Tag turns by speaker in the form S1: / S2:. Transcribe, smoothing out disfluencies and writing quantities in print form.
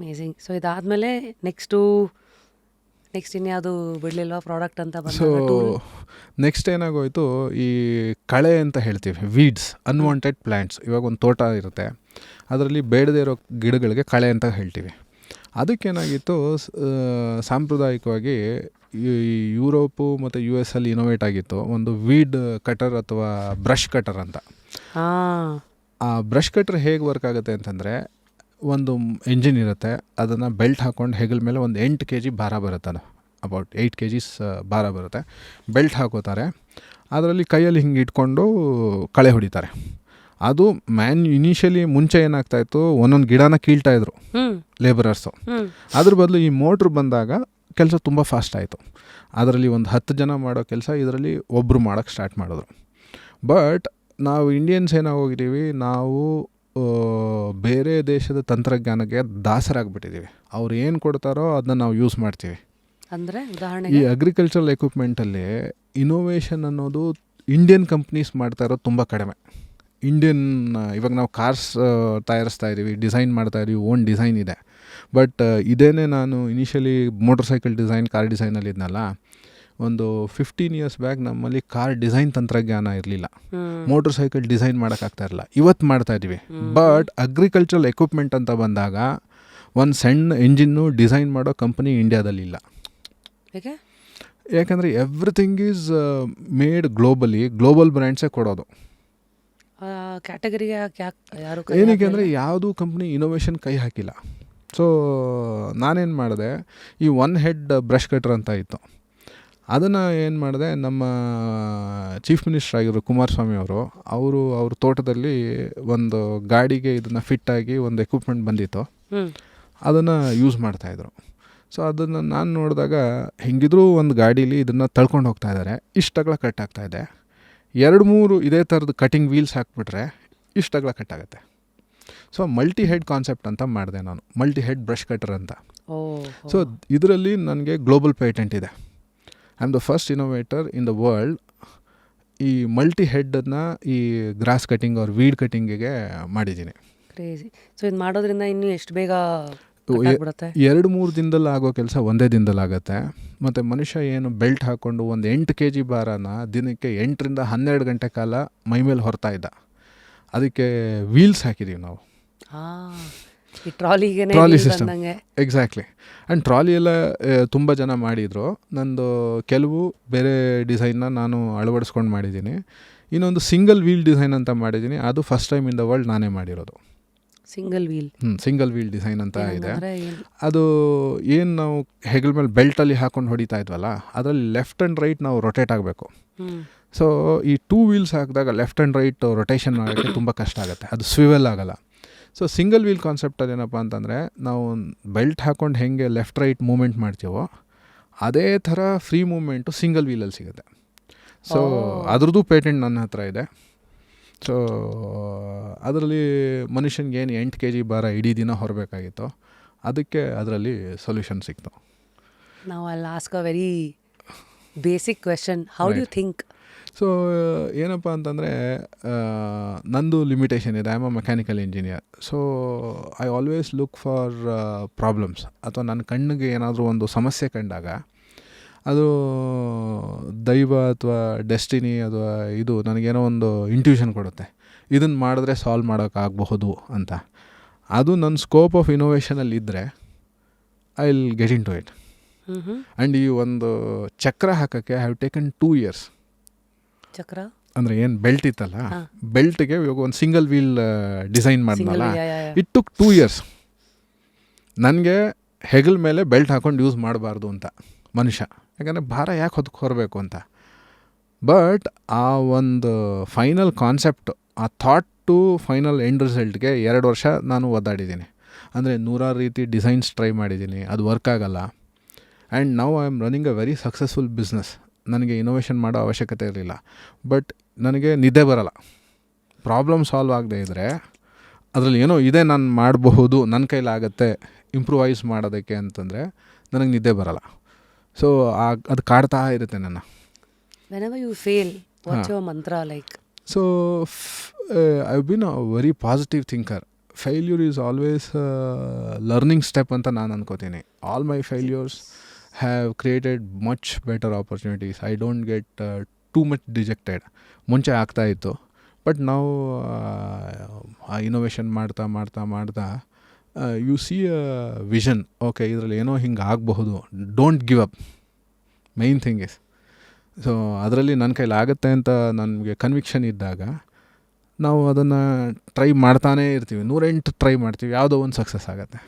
S1: Amazing. So ಇದಾದಮೇಲೆ next ಇನ್ಯಾವುದು ಬಿಡಲಿಲ್ವಾ product ಅಂತ
S2: so
S1: ಬಂದಾಗ ಟೂಲ್?
S2: ನೆಕ್ಸ್ಟ್ ಏನಾಗೋಯ್ತು, ಈ ಕಳೆ ಅಂತ ಹೇಳ್ತೀವಿ, ವೀಡ್ಸ್, ಅನ್ವಾಂಟೆಡ್ ಪ್ಲ್ಯಾಂಟ್ಸ್. ಇವಾಗ ಒಂದು ತೋಟ ಇರುತ್ತೆ, ಅದರಲ್ಲಿ ಬೇಡದೇ ಇರೋ ಗಿಡಗಳಿಗೆ ಕಳೆ ಅಂತ ಹೇಳ್ತೀವಿ. ಅದಕ್ಕೇನಾಗಿತ್ತು, ಸಾಂಪ್ರದಾಯಿಕವಾಗಿ ಈ ಯುರೋಪು ಮತ್ತು ಯು ಎಸ್ ಅಲ್ಲಿ ಇನೋವೇಟ್ ಆಗಿತ್ತು ಒಂದು ವೀಡ್ ಕಟರ್ ಅಥವಾ ಬ್ರಷ್ ಕಟರ್ ಅಂತ.
S1: ಹಾಂ.
S2: ಆ ಬ್ರಷ್ ಕಟರ್ ಹೇಗೆ ವರ್ಕ್ ಆಗುತ್ತೆ ಅಂತಂದರೆ, ಒಂದು ಎಂಜಿನ್ ಇರುತ್ತೆ, ಅದನ್ನು ಬೆಲ್ಟ್ ಹಾಕ್ಕೊಂಡು ಹೆಗಲ ಮೇಲೆ ಒಂದು 8 kg ಭಾರ ಬರುತ್ತೆ. ಅದು ಅಬೌಟ್ 8 kg ಭಾರ ಬರುತ್ತೆ. ಬೆಲ್ಟ್ ಹಾಕೋತಾರೆ, ಅದರಲ್ಲಿ ಕೈಯಲ್ಲಿ ಹಿಂಗೆ ಇಟ್ಕೊಂಡು ಕಳೆ ಹೊಡಿತಾರೆ. ಅದು ಇನಿಷಿಯಲಿ ಮುಂಚೆ ಏನಾಗ್ತಾಯಿತ್ತು, ಒಂದೊಂದು ಗಿಡನ ಕೀಳ್ತಾಯಿದ್ರು ಲೇಬರರ್ಸು. ಅದ್ರ ಬದಲು ಈ ಮೋಟ್ರ್ ಬಂದಾಗ ಕೆಲಸ ತುಂಬ ಫಾಸ್ಟ್ ಆಯಿತು. ಅದರಲ್ಲಿ ಒಂದು 10 ಜನ ಮಾಡೋ ಕೆಲಸ ಇದರಲ್ಲಿ ಒಬ್ಬರು ಮಾಡೋಕ್ಕೆ ಸ್ಟಾರ್ಟ್ ಮಾಡಿದ್ರು. ಬಟ್ ನಾವು ಇಂಡಿಯನ್ಸ್ ಏನಾಗೋಗಿದ್ದೀವಿ, ನಾವು ಬೇರೆ ದೇಶದ ತಂತ್ರಜ್ಞಾನಕ್ಕೆ ದಾಸರಾಗಿಬಿಟ್ಟಿದ್ದೀವಿ. ಅವ್ರು ಏನು ಕೊಡ್ತಾರೋ ಅದನ್ನ ನಾವು ಯೂಸ್ ಮಾಡ್ತೀವಿ.
S1: ಅಂದರೆ
S2: ಈ
S1: ಉದಾಹರಣೆಗೆ
S2: ಅಗ್ರಿಕಲ್ಚರಲ್ ಎಕ್ವಿಪ್ಮೆಂಟಲ್ಲಿ ಇನೋವೇಷನ್ ಅನ್ನೋದು ಇಂಡಿಯನ್ ಕಂಪ್ನೀಸ್ ಮಾಡ್ತಾ ಇರೋದು ತುಂಬ ಕಡಿಮೆ. ಇವಾಗ ನಾವು ಕಾರ್ಸ್ ತಯಾರಿಸ್ತಾ ಇದ್ದೀವಿ, ಡಿಸೈನ್ ಮಾಡ್ತಾ ಇದ್ದೀವಿ, ಓನ್ ಡಿಸೈನ್ ಇದೆ. ಬಟ್ ಇದೇನೇ ನಾನು initially motorcycle design, car ಡಿಸೈನಲ್ಲಿ ಇದ್ನಲ್ಲ, ಒಂದು 15 years ಬ್ಯಾಕ್ ನಮ್ಮಲ್ಲಿ ಕಾರ್ ಡಿಸೈನ್ ತಂತ್ರಜ್ಞಾನ ಇರಲಿಲ್ಲ, ಮೋಟರ್ ಸೈಕಲ್ ಡಿಸೈನ್ ಮಾಡೋಕ್ಕಾಗ್ತಾ ಇರಲಿಲ್ಲ. ಇವತ್ತು ಮಾಡ್ತಾ ಇದ್ದೀವಿ. ಬಟ್ ಅಗ್ರಿಕಲ್ಚರಲ್ ಎಕ್ವಿಪ್ಮೆಂಟ್ ಅಂತ ಬಂದಾಗ ಒಂದು ಸಣ್ಣ ಎಂಜಿನ್ನು ಡಿಸೈನ್ ಮಾಡೋ ಕಂಪನಿ ಇಂಡಿಯಾದಲ್ಲಿಲ್ಲ. ಯಾಕಂದರೆ ಎವ್ರಿಥಿಂಗ್ ಈಸ್ ಮೇಡ್ ಗ್ಲೋಬಲ್ ಬ್ರ್ಯಾಂಡ್ಸೇ ಕೊಡೋದು.
S1: ಕ್ಯಾಟಗರಿಗೆ ಯಾರು
S2: ಏನಕ್ಕೆ ಅಂದರೆ ಯಾವುದೂ ಕಂಪ್ನಿ ಇನೋವೇಷನ್ ಕೈ ಹಾಕಿಲ್ಲ. ಸೊ ನಾನೇನು ಮಾಡಿದೆ, ಈ ಒನ್ ಹೆಡ್ ಬ್ರಷ್ ಕಟ್ರ್ ಅಂತ ಇತ್ತು, ಅದನ್ನು ಏನು ಮಾಡಿದೆ, ನಮ್ಮ ಚೀಫ್ ಮಿನಿಸ್ಟರ್ ಆಗಿರೋ ಕುಮಾರಸ್ವಾಮಿ ಅವ್ರ ತೋಟದಲ್ಲಿ ಒಂದು ಗಾಡಿಗೆ ಇದನ್ನು ಫಿಟ್ಟಾಗಿ ಒಂದು ಎಕ್ವಿಪ್ಮೆಂಟ್ ಬಂದಿತ್ತು, ಅದನ್ನು ಯೂಸ್ ಮಾಡ್ತಾಯಿದ್ರು. ಸೊ ಅದನ್ನು ನಾನು ನೋಡಿದಾಗ, ಹೆಂಗಿದ್ರೂ ಒಂದು ಗಾಡೀಲಿ ಇದನ್ನು ತಳ್ಕೊಂಡು ಹೋಗ್ತಾ ಇದ್ದಾರೆ, ಇಷ್ಟಗಳ ಕಟ್ ಆಗ್ತಾಯಿದೆ. 2-3 ಇದೇ ಥರದ್ದು ಕಟಿಂಗ್ ವೀಲ್ಸ್ ಹಾಕ್ಬಿಟ್ರೆ ಇಷ್ಟಗಳ ಕಟ್ಟಾಗುತ್ತೆ. ಸೊ ಮಲ್ಟಿ ಹೆಡ್ ಕಾನ್ಸೆಪ್ಟ್ ಅಂತ ಮಾಡಿದೆ ನಾನು, ಮಲ್ಟಿ ಹೆಡ್ ಬ್ರಷ್ ಕಟರ್ ಅಂತ. ಸೊ ಇದರಲ್ಲಿ ನನಗೆ ಗ್ಲೋಬಲ್ ಪೇಟೆಂಟ್ ಇದೆ. I am the first innovator in the world ಈ ಮಲ್ಟಿ ಹೆಡ್ಡನ್ನು ಈ ಗ್ರಾಸ್ ಕಟಿಂಗ್ ಅವ್ರ ವೀಡ್ ಕಟಿಂಗಿಗೆ ಮಾಡಿದ್ದೀನಿ.
S1: ಕ್ರೇಜಿ. ಸೊ ಇದು ಮಾಡೋದ್ರಿಂದ ಇನ್ನೂ ಎಷ್ಟು ಬೇಗ
S2: 2-3 ದಿನದಲ್ಲಿ ಆಗೋ ಕೆಲಸ ಒಂದೇ ದಿನದಲ್ಲಿ ಆಗುತ್ತೆ. ಮತ್ತು ಮನುಷ್ಯ ಏನು ಬೆಲ್ಟ್ ಹಾಕ್ಕೊಂಡು ಒಂದು 8 kg ಭಾರನ ದಿನಕ್ಕೆ 8ರಿಂದ 12 ಗಂಟೆ ಕಾಲ ಮೈಮೇಲೆ ಹೊರ್ತಾ ಇದ್ದ. ಅದಕ್ಕೆ ವೀಲ್ಸ್ ಹಾಕಿದ್ದೀವಿ ನಾವು, trolley system. Exactly. And trolley ಎಲ್ಲ ತುಂಬ ಜನ ಮಾಡಿದರು. ನಂದು ಕೆಲವು ಬೇರೆ ಡಿಸೈನ್ನ ನಾನು ಅಳವಡಿಸ್ಕೊಂಡು ಮಾಡಿದ್ದೀನಿ. ಇನ್ನೊಂದು ಸಿಂಗಲ್ ವೀಲ್ ಡಿಸೈನ್ ಅಂತ ಮಾಡಿದ್ದೀನಿ, ಅದು first time in the world ನಾನೇ ಮಾಡಿರೋದು. ಸಿಂಗಲ್ ವೀಲ್ ಡಿಸೈನ್ ಅಂತ ಇದೆ. ಅದು ಏನು ನಾವು ಹೆಗಲ ಮೇಲೆ ಬೆಲ್ಟಲ್ಲಿ ಹಾಕೊಂಡು ಹೊಡಿತಾ ಇದ್ವಲ್ಲ, ಅದರಲ್ಲಿ ಲೆಫ್ಟ್ ಆ್ಯಂಡ್ ರೈಟ್ ನಾವು ರೊಟೇಟ್ ಆಗಬೇಕು. ಸೊ ಈ 2 wheels ಹಾಕಿದಾಗ ಲೆಫ್ಟ್ ಆ್ಯಂಡ್ ರೈಟ್ ರೊಟೇಷನ್ ಮಾಡೋಕ್ಕೆ ತುಂಬ ಕಷ್ಟ ಆಗುತ್ತೆ, ಅದು ಸ್ವಿವೆಲ್ ಆಗೋಲ್ಲ. ಸೊ ಸಿಂಗಲ್ ವೀಲ್ ಕಾನ್ಸೆಪ್ಟಲ್ಲಿ ಏನಪ್ಪ ಅಂತಂದರೆ, ನಾವು ಬೆಲ್ಟ್ ಹಾಕ್ಕೊಂಡು ಹೆಂಗೆ ಲೆಫ್ಟ್ ರೈಟ್ ಮೂಮೆಂಟ್ ಮಾಡ್ತೀವೋ ಅದೇ ಥರ ಫ್ರೀ ಮೂಮೆಂಟು ಸಿಂಗಲ್ ವೀಲಲ್ಲಿ ಸಿಗುತ್ತೆ. ಸೊ ಅದ್ರದ್ದು ಪೇಟೆಂಟ್ ನನ್ನ ಹತ್ರ ಇದೆ. ಸೊ ಅದರಲ್ಲಿ ಮನುಷ್ಯನಿಗೆ ಏನು 8 kg ಭಾರ ಇಡೀ ದಿನ ಹೊರಬೇಕಾಗಿತ್ತು, ಅದಕ್ಕೆ ಅದರಲ್ಲಿ ಸೊಲ್ಯೂಷನ್ ಸಿಕ್ತು.
S1: Now I'll ask a very basic question. How do you think?
S2: So ಏನಪ್ಪ ಅಂತಂದರೆ, ನಂದು ಲಿಮಿಟೇಷನ್ ಇದೆ. I am a mechanical engineer. So I always look for problems. ಅಥವಾ ನನ್ನ ಕಣ್ಣಿಗೆ ಏನಾದರೂ ಒಂದು ಸಮಸ್ಯೆ ಕಂಡಾಗ, ಅದು ದೈವ ಅಥವಾ ಡೆಸ್ಟಿನಿ ಅಥವಾ ಇದು ನನಗೇನೋ ಒಂದು ಇಂಟ್ಯೂಷನ್ ಕೊಡುತ್ತೆ, ಇದನ್ನು ಮಾಡಿದ್ರೆ ಸಾಲ್ವ್ ಮಾಡೋಕ್ಕಾಗಬಹುದು ಅಂತ. ಅದು ನನ್ನ ಸ್ಕೋಪ್ ಆಫ್ ಇನೋವೇಷನಲ್ಲಿ ಇದ್ದರೆ I will get in to it. And ಈ ಒಂದು ಚಕ್ರ ಹಾಕೋಕ್ಕೆ ಐ ಹ್ಯಾವ್ ಟೇಕನ್ 2 years.
S1: ಚಕ್ರ
S2: ಅಂದರೆ ಏನು ಬೆಲ್ಟ್ ಇತ್ತಲ್ಲ, ಬೆಲ್ಟ್ಗೆ ಇವಾಗ ಒಂದು ಸಿಂಗಲ್ ವೀಲ್ ಡಿಸೈನ್ ಮಾಡಿದ್ನಲ್ಲ, ಇಟ್ ಟುಕ್ 2 years. ನನಗೆ ಹೆಗಲ ಮೇಲೆ ಬೆಲ್ಟ್ ಹಾಕೊಂಡು ಯೂಸ್ ಮಾಡಬಾರ್ದು ಅಂತ ಮನುಷ್ಯ, ಯಾಕಂದರೆ ಭಾರ ಯಾಕೆ ಹೊರಬೇಕು ಅಂತ. ಬಟ್ ಆ ಒಂದು ಫೈನಲ್ ಕಾನ್ಸೆಪ್ಟ್, ಆ ಥಾಟ್ ಟು ಫೈನಲ್ ಎಂಡ್ ರಿಸಲ್ಟ್ಗೆ 2 ವರ್ಷ ನಾನು ಒದ್ದಾಡಿದ್ದೀನಿ. ಅಂದರೆ 100 ರೀತಿ ಡಿಸೈನ್ಸ್ ಟ್ರೈ ಮಾಡಿದ್ದೀನಿ, ಅದು ವರ್ಕ್ ಆಗಲ್ಲ. And now I am running a very successful business. ನನಗೆ ಇನೋವೇಷನ್ ಮಾಡೋ ಅವಶ್ಯಕತೆ ಇರಲಿಲ್ಲ. ಬಟ್ ನನಗೆ ನಿದ್ದೆ ಬರಲ್ಲ, ಪ್ರಾಬ್ಲಮ್ ಸಾಲ್ವ್ ಆಗದೆ ಇದ್ದರೆ ಅದರಲ್ಲಿ ಏನೋ ಇದೆ, ನಾನು ಮಾಡಬಹುದು, ನನ್ನ ಕೈಲಾಗತ್ತೆ ಇಂಪ್ರೂವೈಸ್ ಮಾಡೋದಕ್ಕೆ ಅಂತಂದರೆ ನನಗೆ ನಿದ್ದೆ ಬರಲ್ಲ. ಸೊ ಅದು ಕಾಡ್ತಾ ಇರುತ್ತೆ ನನ್ನ.
S1: Whenever you fail, what's your mantra like?
S2: So I've been a very positive thinker failure is always learning step ಅಂತ ನಾನು ಅನ್ಕೋತೀನಿ. All my failures have created much better opportunities. I don't get too much dejected. ಮುಂಚೆ ಆಗ್ತಾಯಿತ್ತು, but ನಾವು ಆ innovation ಮಾಡ್ತಾ ಮಾಡ್ತಾ ಮಾಡ್ತಾ U C a vision. Okay, ಇದರಲ್ಲಿ ಏನೋ ಹಿಂಗೆ ಆಗಬಹುದು, don't give up. Main thing is, so ಅದರಲ್ಲಿ ನನ್ನ ಕೈಲಿ ಆಗುತ್ತೆ ಅಂತ ನನಗೆ ಕನ್ವಿಕ್ಷನ್ ಇದ್ದಾಗ ನಾವು ಅದನ್ನು ಟ್ರೈ ಮಾಡ್ತಾನೇ ಇರ್ತೀವಿ. 108 ಟ್ರೈ ಮಾಡ್ತೀವಿ, ಯಾವುದೋ ಒಂದು ಸಕ್ಸಸ್ ಆಗುತ್ತೆ.